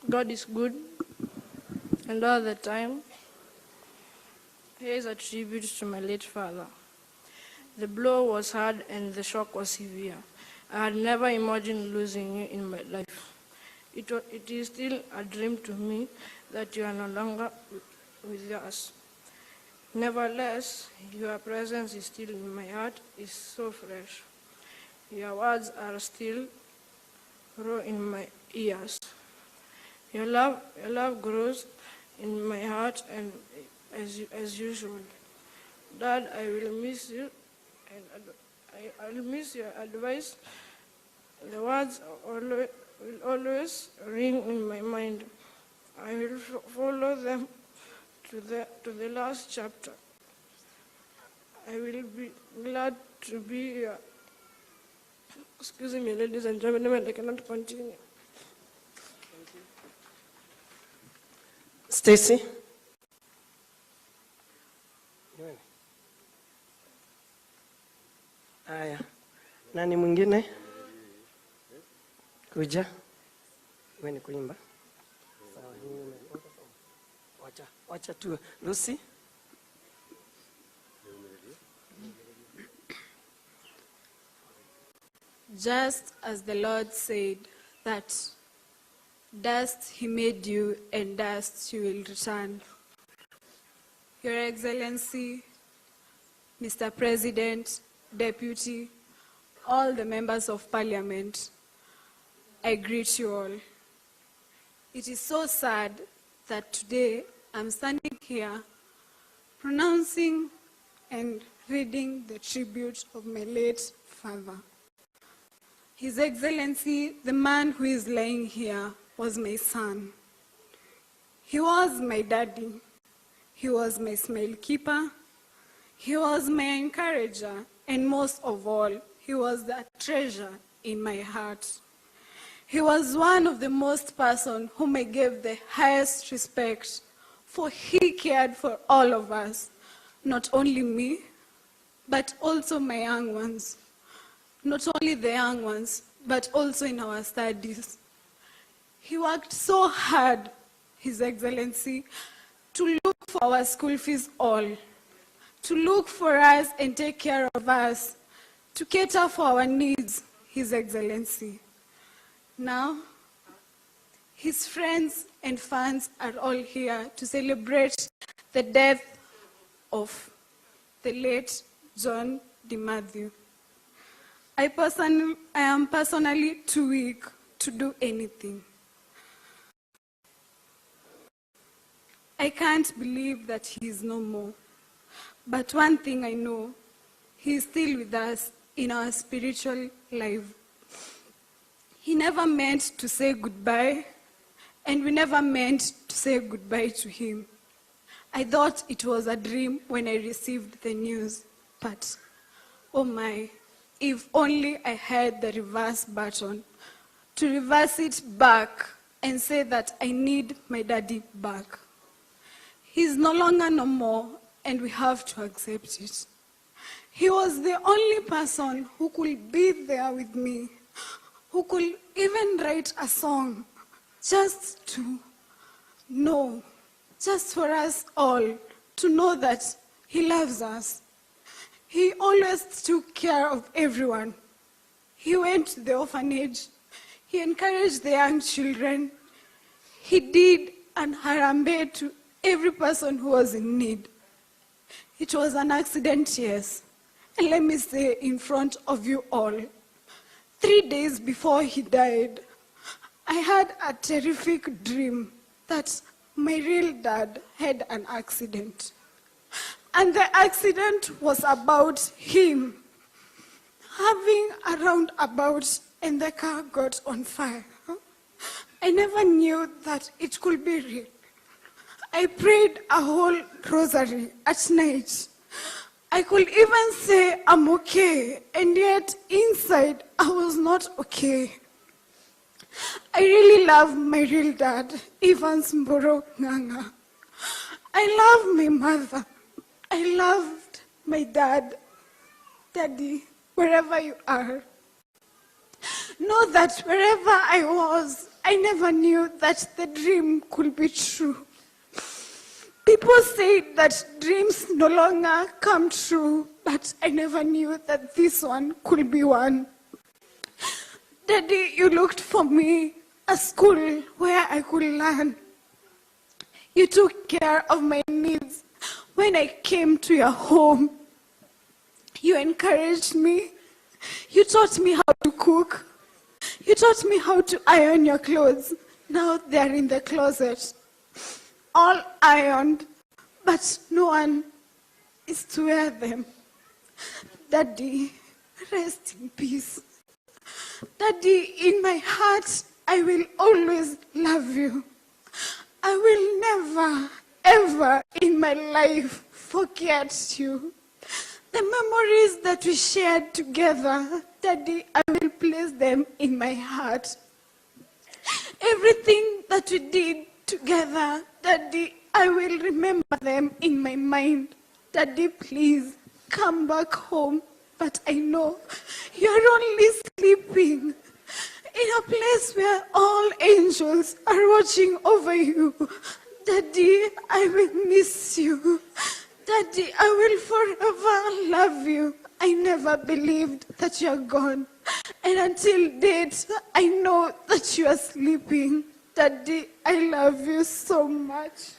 God is good, and all the time. Here is a tribute to my late father. The blow was hard and the shock was severe. I had never imagined losing you in my life. It is still a dream to me that you are no longer with us. Nevertheless, your presence is still in my heart, is so fresh. Your words are still raw in my ears. Your love grows in my heart, and as usual. Dad, I will miss you, and I'll miss your advice. The words will always ring in my mind. I will follow them to the last chapter. I will be glad to be here. Excuse me, ladies and gentlemen, I cannot continue. Stacy? Aya. Nani mwingine? Kuja. Wewe ni kuimba. Sawa, wacha tu. Lucy? Just as the Lord said that dust he made you and dust you will return. Your Excellency, Mr. President, Deputy, all the members of Parliament, I greet you all. It is so sad that today I'm standing here pronouncing and reading the tribute of my late father. His Excellency, the man who is lying here, was my son. He was my daddy. He was my smile keeper. He was my encourager. And most of all, he was the treasure in my heart. He was one of the most person whom I gave the highest respect, for he cared for all of us, not only me, but also my young ones. Not only the young ones, but also in our studies. He worked so hard, His Excellency, to look for our school fees all, to look for us and take care of us, to cater for our needs, His Excellency. Now, his friends and fans are all here to celebrate the death of the late John Demathew. I am personally too weak to do anything. I can't believe that he is no more. But one thing I know, he is still with us in our spiritual life. He never meant to say goodbye, and we never meant to say goodbye to him. I thought it was a dream when I received the news, but oh my, if only I had the reverse button to reverse it back and say that I need my daddy back. He's no longer no more, and we have to accept it. He was the only person who could be there with me, who could even write a song just to know, just for us all to know that he loves us. He always took care of everyone. He went to the orphanage. He encouraged the young children. He did an harambe to every person who was in need. It was an accident, yes. And let me say in front of you all, 3 days before he died, I had a terrific dream that my real dad had an accident. And the accident was about him having a roundabout and the car got on fire. I never knew that it could be real. I prayed a whole rosary at night. I could even say I'm okay, and yet inside I was not okay. I really love my real dad, Evans Mboro Nganga. I love my mother. I loved my dad. Daddy, wherever you are, know that wherever I was, I never knew that the dream could be true. People say that dreams no longer come true, but I never knew that this one could be one. Daddy, you looked for me a school where I could learn. You took care of my needs when I came to your home. You encouraged me. You taught me how to cook. You taught me how to iron your clothes. Now they're in the closet, all ironed, but no one is to wear them. Daddy, rest in peace. Daddy, in my heart, I will always love you. I will never, ever in my life forget you. The memories that we shared together, Daddy, I will place them in my heart. Everything that we did together, Daddy, I will remember them in my mind. Daddy, please come back home. But I know you're only sleeping in a place where all angels are watching over you. Daddy, I will miss you. Daddy, I will forever love you. I never believed that you're gone. And until date, I know that you are sleeping. Daddy, I love you so much.